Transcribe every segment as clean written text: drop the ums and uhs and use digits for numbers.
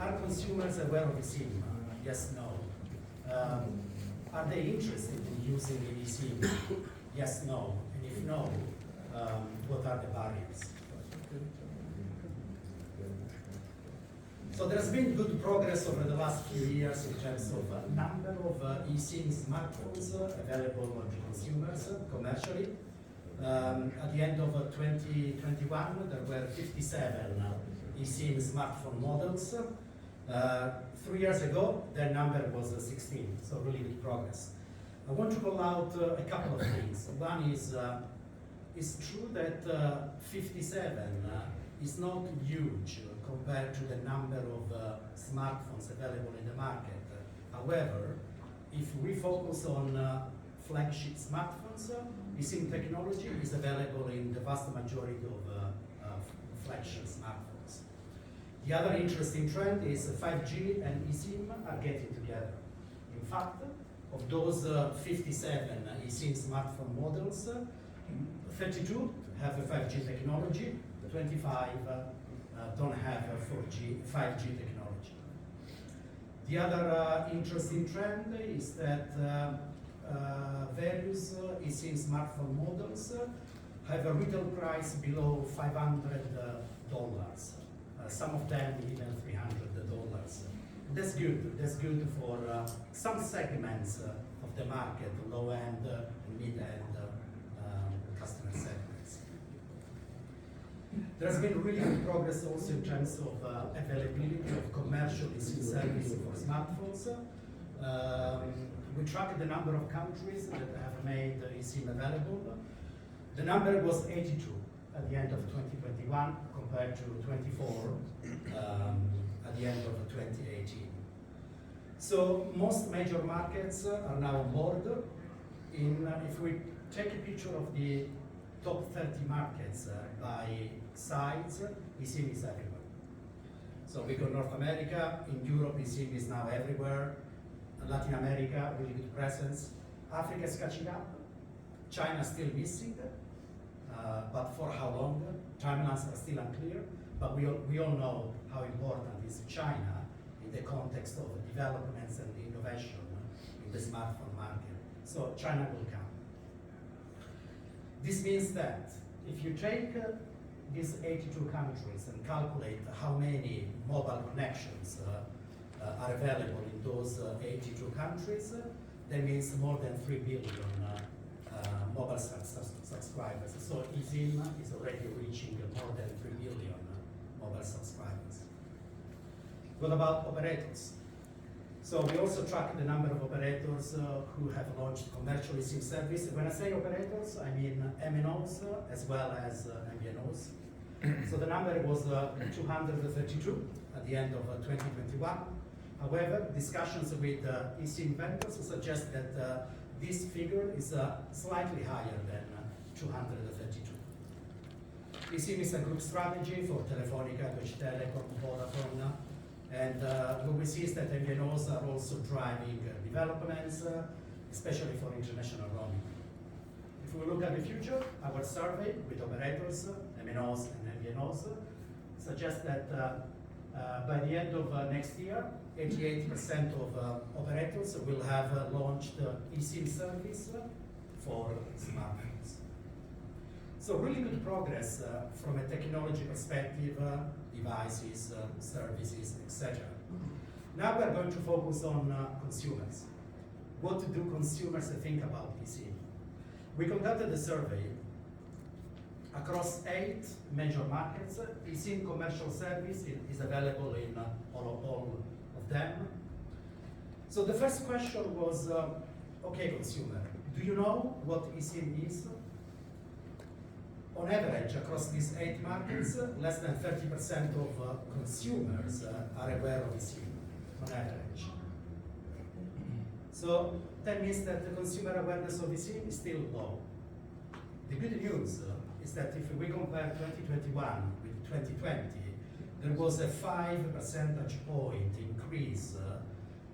Are consumers aware of eSIM? Yes, no. Are they interested in using an eSIM? Yes, no. And if no, what are the barriers? So there's been good progress over the last few years in terms of number of eSIM smartphones available to consumers commercially. At the end of 2021, there were 57 eSIM smartphone models. 3 years ago, their number was 16, so really good progress. I want to call out a couple of things. One is, it's true that 57 is not huge compared to the number of smartphones available in the market. However, if we focus on flagship smartphones, eSIM technology is available in the vast majority of flagship smartphones. The other interesting trend is 5G and eSIM are getting together. In fact, of those 57 eSIM smartphone models, 32 have a 5G technology, 25 don't have a 5G technology. The other interesting trend is that various eSIM smartphone models have a retail price below $500. Some of them even $300. That's good. That's good for some segments of the market, low-end, mid-end customer segments. There's been really good progress also in terms of availability of commercial eSIM service for smartphones. We tracked the number of countries that have made eSIM available. The number was 82 at the end of 2021 compared to 24 at the end of 2018. So most major markets are now on board. If we take a picture of the top 30 markets by size, eSIM is everywhere. So we go North America, in Europe eSIM is now everywhere. Latin America, really good presence. Africa is catching up. China still missing, but for how long? Timelines are still unclear, but we all know how important is China in the context of developments and innovation in the smartphone market. So China will come. This means that if you take these 82 countries and calculate how many mobile connections are available in those 82 countries, that means more than 3 billion mobile subscribers. So eSIM is already reaching more than 3 billion mobile subscribers. What about operators? So we also track the number of operators who have launched commercial eSIM service. When I say operators, I mean MNOs as well as MVNOs. So the number was 232 at the end of 2021. However, discussions with eSIM vendors suggest that this figure is slightly higher than 232. eSIM is a group strategy for Telefonica, Deutsche Telekom, Vodafone, and what we see is that MVNOs are also driving developments, especially for international roaming. If we look at the future, our survey with operators, MNOs and MVNOs, suggests that by the end of next year, 88% of operators will have launched eSIM service for smartphones. So really good progress from a technology perspective, devices, services, etc. Now we're going to focus on consumers. What do consumers think about eSIM? We conducted a survey across 8 major markets. eSIM commercial service is available in all of them. So the first question was, okay consumer, do you know what eSIM is? On average, across these 8 markets, less than 30% of consumers are aware of eSIM, on average. So that means that the consumer awareness of eSIM is still low. The good news is that if we compare 2021 with 2020, there was a 5 percentage point increase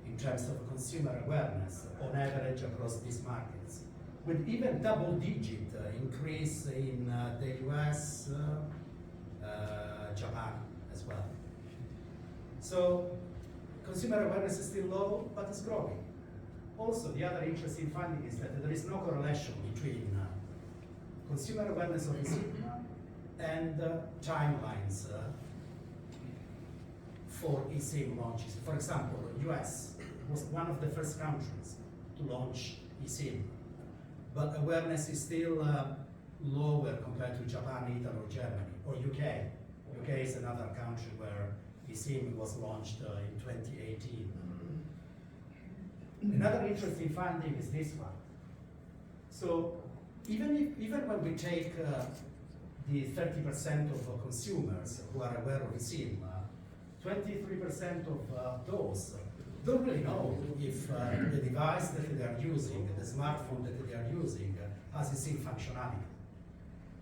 in terms of consumer awareness on average across these markets, with even double-digit increase in the US, Japan as well. So consumer awareness is still low, but it's growing. Also, the other interesting finding is that there is no correlation between consumer awareness of eSIM and timelines for eSIM launches. For example, US was one of the first countries to launch eSIM, but awareness is still lower compared to Japan, Italy, or Germany, or UK. UK is another country where eSIM was launched in 2018. Another interesting finding is this one. So even when we take the 30% of consumers who are aware of eSIM, 23% of those don't really know if the device that they are using, the smartphone that they are using, has eSIM functionality.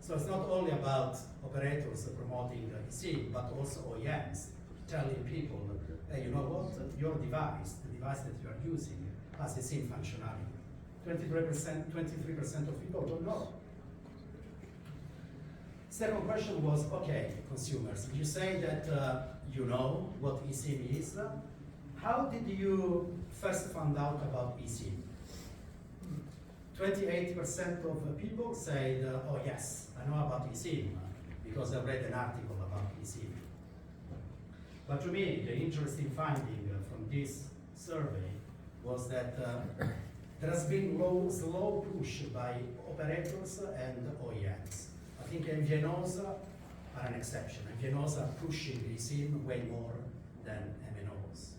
So it's not only about operators promoting eSIM, but also OEMs telling people, hey, you know what, your device, the device that you are using, has eSIM functionality. 23% of people don't know. Second question was, okay, consumers, you say that you know what eSIM is. How did you first find out about eSIM? 28% of people said, oh yes, I know about eSIM because I read an article about eSIM. But to me, the interesting finding from this survey was that there has been slow push by operators and OEMs. I think MVNOs are an exception. MVNOs are pushing eSIM way more than MNOs.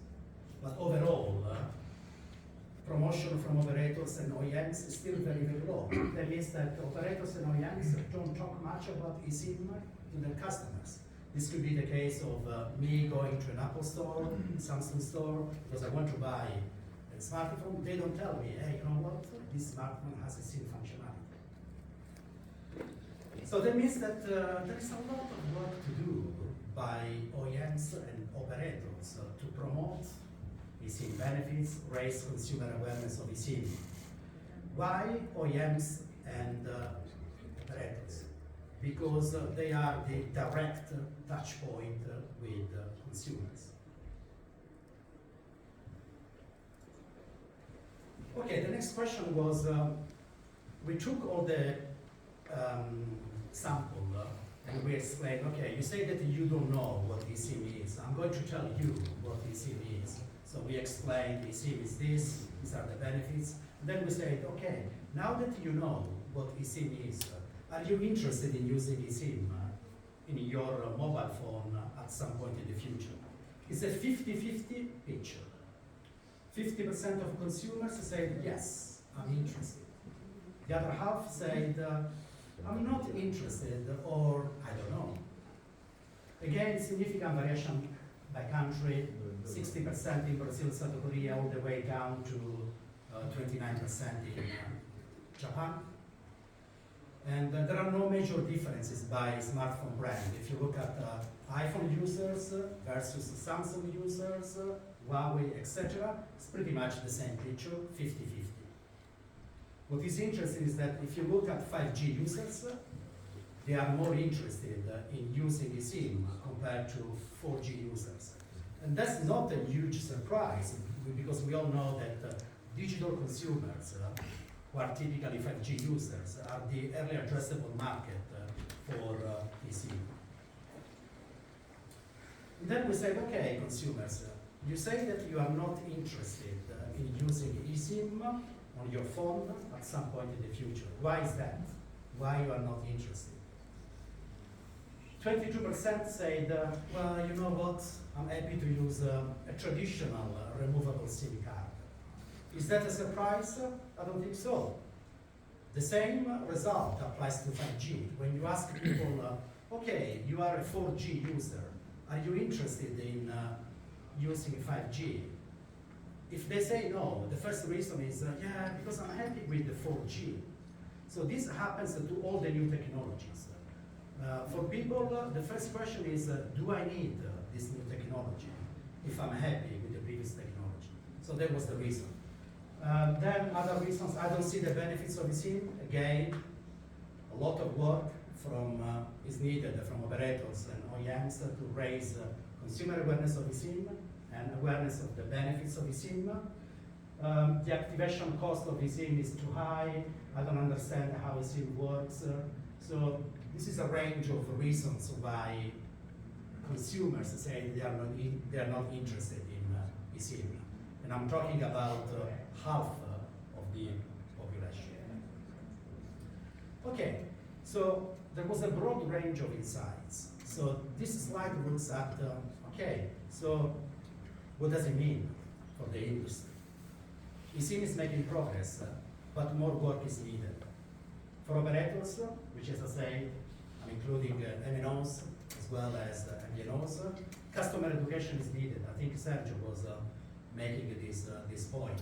But overall, promotion from operators and OEMs is still very, very low. That means that operators and OEMs don't talk much about eSIM to their customers. This could be the case of me going to an Apple store, Samsung store, because I want to buy a smartphone. They don't tell me, hey, you know what, this smartphone has eSIM functionality. So that means that there is a lot of work to do by OEMs and operators to promote eSIM benefits, raise consumer awareness of eSIM. Why OEMs and operators? Because they are the direct touch point with consumers. Okay, the next question was, we took all the sample and we explained, okay, you say that you don't know what eSIM is. I'm going to tell you what eSIM is. So we explained eSIM is this, these are the benefits. And then we said, okay, now that you know what eSIM is, are you interested in using eSIM in your mobile phone at some point in the future? It's a 50-50 picture. 50% of consumers said, yes, I'm interested. The other half said, I'm not interested, or I don't know. Again, significant variation by country, 60% in Brazil, South Korea, all the way down to 29% in Japan. And there are no major differences by smartphone brand. If you look at iPhone users versus Samsung users, Huawei, etc., it's pretty much the same picture, 50-50. What is interesting is that if you look at 5G users, they are more interested in using eSIM compared to 4G users. And that's not a huge surprise, because we all know that digital consumers, who are typically 5G users, are the early addressable market for eSIM. And then we said, okay, consumers, you say that you are not interested in using eSIM on your phone at some point in the future. Why is that? Why you are not interested? 22% said, well, you know what, I'm happy to use a traditional removable SIM card. Is that a surprise? I don't think so. The same result applies to 5G. When you ask people, okay, you are a 4G user, are you interested in using 5G? If they say no, the first reason is, yeah, because I'm happy with the 4G. So this happens to all the new technologies. For people, the first question is, do I need this new technology if I'm happy with the previous technology? So that was the reason. Then other reasons, I don't see the benefits of eSIM. Again, a lot of work is needed from operators and OEMs to raise consumer awareness of eSIM and awareness of the benefits of eSIM. The activation cost of eSIM is too high. I don't understand how eSIM works. So this is a range of reasons why consumers say they are not interested in eSIM. And I'm talking about half of the population. Okay, so there was a broad range of insights. So this slide looks at, okay, so what does it mean for the industry? eSIM is making progress, but more work is needed. For operators, which as I say, I'm including MNOs as well as MVNOs, customer education is needed. I think Sergio was making this point.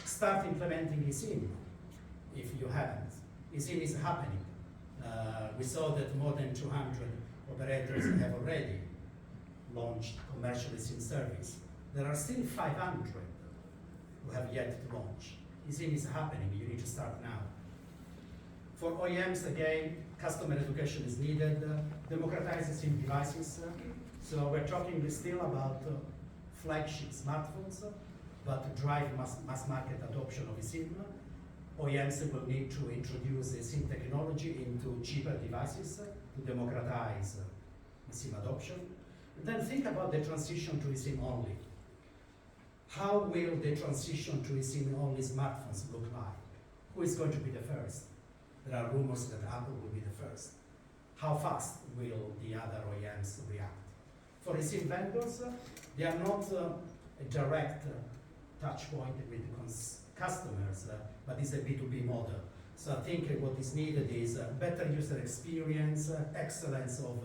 Start implementing eSIM if you haven't. eSIM is happening. We saw that more than 200 operators have already launched commercial eSIM service. There are still 500 who have yet to launch. eSIM is happening, you need to start now. For OEMs, again, customer education is needed. Democratize eSIM devices. So we're talking still about flagship smartphones, but to drive mass market adoption of eSIM, OEMs will need to introduce eSIM technology into cheaper devices to democratize eSIM adoption. And then think about the transition to eSIM only. How will the transition to eSIM only smartphones look like? Who is going to be the first? There are rumors that Apple will be the first. How fast will the other OEMs react? For eSIM vendors, they are not a direct touch point with the customers, but it's a B2B model. So I think what is needed is better user experience, excellence of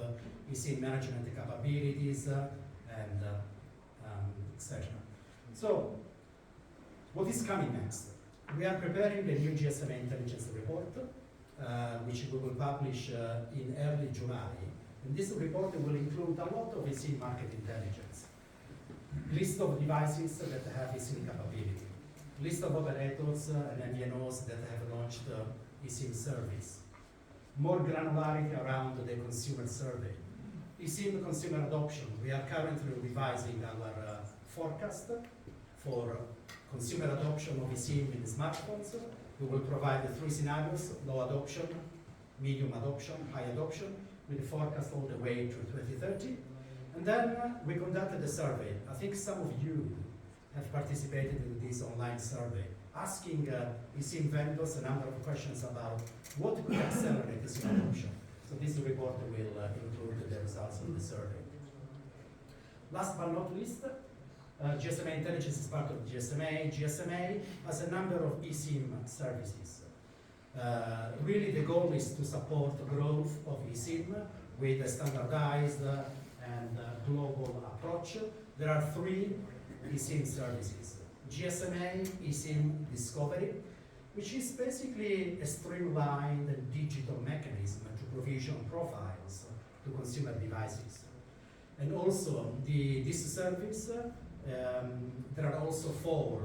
eSIM management capabilities, and etc. So, what is coming next? We are preparing the new GSMA intelligence report, which we will publish in early July. And this report will include a lot of eSIM market intelligence. List of devices that have eSIM capability. List of operators and MVNOs that have launched eSIM service. More granularity around the consumer survey. eSIM consumer adoption. We are currently revising our forecast for consumer adoption of eSIM in smartphones. We will provide the 3 scenarios: low adoption, medium adoption, high adoption, with the forecast all the way to 2030. And then we conducted a survey. I think some of you have participated in this online survey, asking eSIM vendors a number of questions about what could accelerate eSIM adoption. So this report will include the results of the survey. Last but not least, GSMA Intelligence is part of GSMA. GSMA has a number of eSIM services. Really the goal is to support growth of eSIM with a standardized and global approach. There are 3 eSIM services. GSMA eSIM Discovery, which is basically a streamlined digital mechanism to provision profiles to consumer devices. And also this service, there are also 4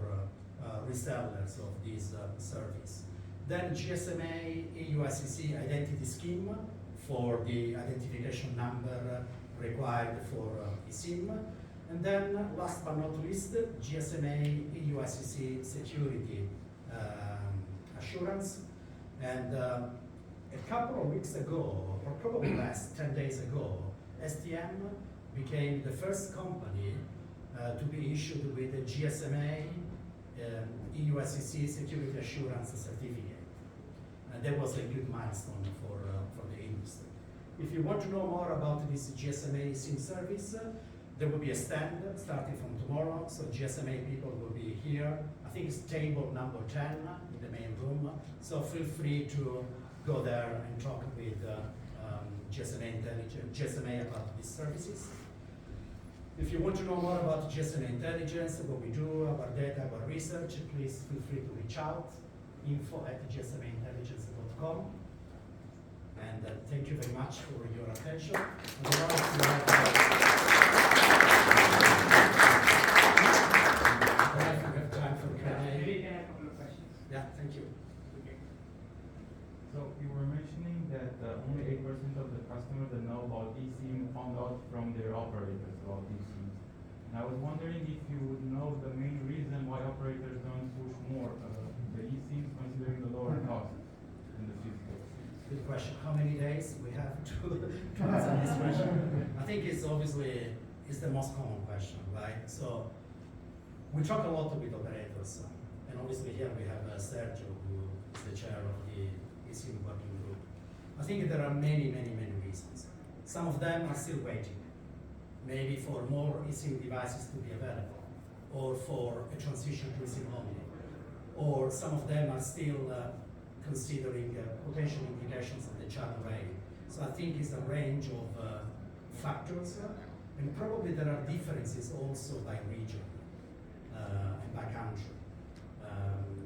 resellers of this service. Then GSMA EU SEC identity scheme for the identification number required for eSIM. And then last but not least, GSMA EU SEC security assurance. And a couple of weeks ago, or probably less, 10 days ago, STM became the first company to be issued with a GSMA EU SEC security assurance certificate. And that was a good milestone for the industry. If you want to know more about this GSMA SIM service, there will be a stand starting from tomorrow. So GSMA people will be here. I think it's table number 10 in the main room. So feel free to go there and talk with GSMA about these services. If you want to know more about GSMA Intelligence, what we do, our data, our research, please feel free to reach out, info@gsmaintelligence.com. And thank you very much for your attention. I don't know if you have time for Q&A. Maybe you can have a couple of questions. Yeah, thank you. Okay. So you were mentioning that only 8% of the customers that know about eSIM found out from And I was wondering if you would know the main reason why operators don't push more the eSIMs considering the lower cost in the physical. Good question. How many days we have to answer this question? I think it's obviously it's the most common question, right? So we talk a lot with operators, and obviously here we have Sergio, who is the chair of the Esim working group. I think there are many reasons. Some of them are still waiting, maybe for more eSIM devices to be available, or for a transition to eSIM only, or some of them are still considering potential implications of the channel rate. So I think it's a range of factors, and probably there are differences also by region and by country.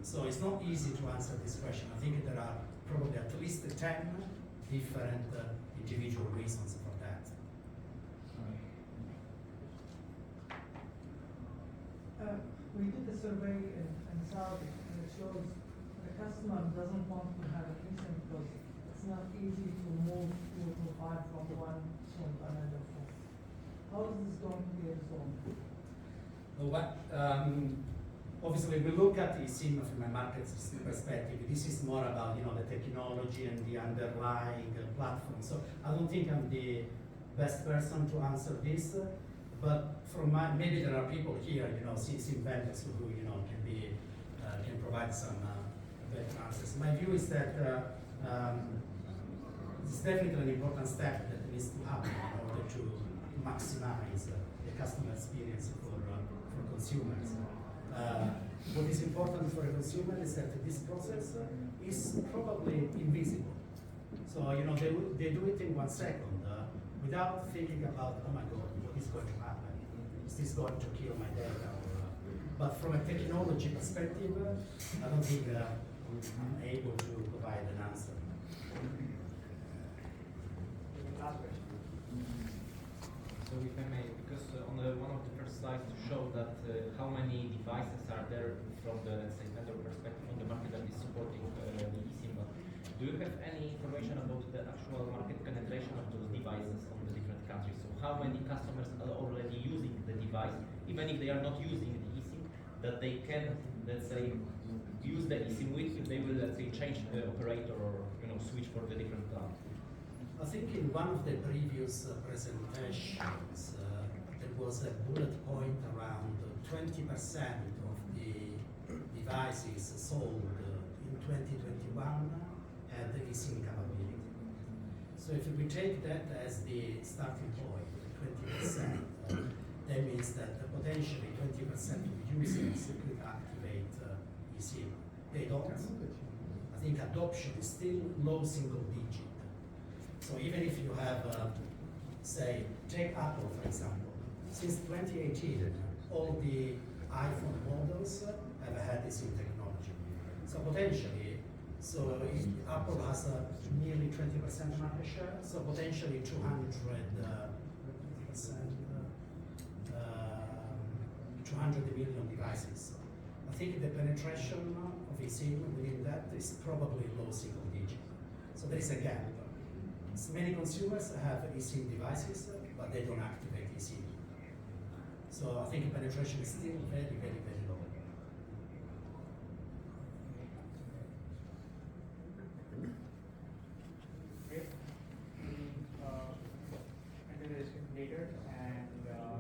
So it's not easy to answer this question. I think there are probably at least 10 different individual reasons for that. We did a survey in Saudi, and it shows the customer doesn't want to have an eSIM because it's not easy to move to provide from one phone to another phone. How is this going to be resolved? Obviously, we look at the eSIM from a market perspective. This is more about the technology and the underlying platform. So I don't think I'm the best person to answer this. But from maybe there are people here, SIM vendors who can provide some better answers. My view is that it's definitely an important step that needs to happen in order to maximize the customer experience for consumers. What is important for a consumer is that this process is probably invisible. So they do it in 1 second without thinking about, oh my God, what is going to happen? Is this going to kill my data? But from a technology perspective, I don't think I'm able to provide an answer. Last question. So if I may, because on one of the first slides to show that how many devices are there from the, let's say, vendor perspective on the market that is supporting the eSIM, but do you have any information about the actual market penetration of those devices on the different countries? So how many customers are already using the device, even if they are not using the eSIM, that they can, let's say, use the eSIM with if they will, let's say, change the operator or switch for the different plan? I think in one of the previous presentations, there was a bullet point around 20% of the devices sold in 2021 had the eSIM capability. So if we take that as the starting point, 20%, that means that potentially 20% of users could activate eSIM. They don't. I think adoption is still low single digit. So even if you have, say, take Apple for example, since 2018, all the iPhone models have had this in technology. So potentially, Apple has nearly 20% market share, so potentially 200 million devices. I think the penetration of eSIM within that is probably low single digit. So there is a gap. So many consumers have eSIM devices, but they don't activate eSIM. So I think penetration is still very low. Okay. Enter the discussion later, and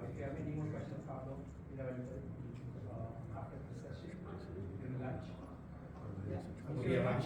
if you have any more questions, Pablo is available after the session during lunch. Thank you very much.